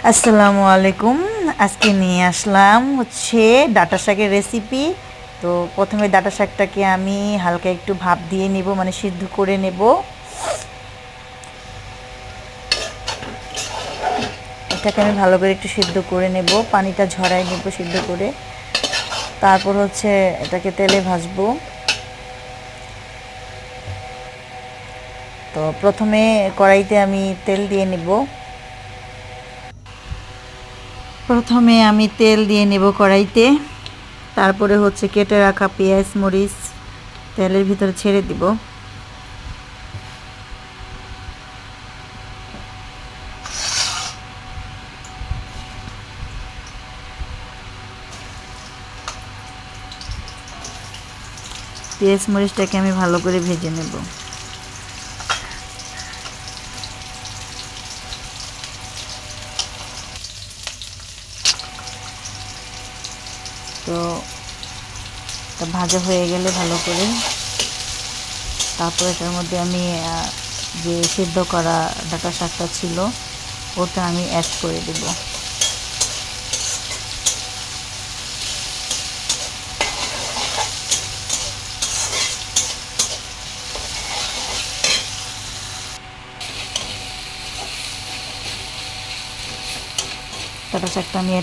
আসসালামু আলাইকুম। আজকে নিয়ে আসলাম হচ্ছে ডাঁটা শাকের রেসিপি। তো প্রথমে ডাঁটা শাকটাকে আমি হালকা একটু ভাপ দিয়ে নেব, মানে সিদ্ধ করে নেব। এটাকে আমি ভালো করে একটু সিদ্ধ করে নেব, পানিটা ঝরাই নেব সিদ্ধ করে। তারপর হচ্ছে এটাকে তেলে ভাজবো। তো প্রথমে কড়াইতে আমি তেল দিয়ে নেব। কড়াইতে। তারপরে হচ্ছে কেটে রাখা পেঁয়াজ মরিচ তেলের ভিতরে ছেড়ে দিব। পেঁয়াজ মরিচটাকে আমি ভালো করে ভেজে নেব। তো ভাজা হয়ে গেলে ভালো করে, তারপর এটার মধ্যে আমি যে সিদ্ধ করা ডাঁটা শাকটা ছিল ওটা আমি অ্যাড করে দেব। ডাঁটা শাকটা আমি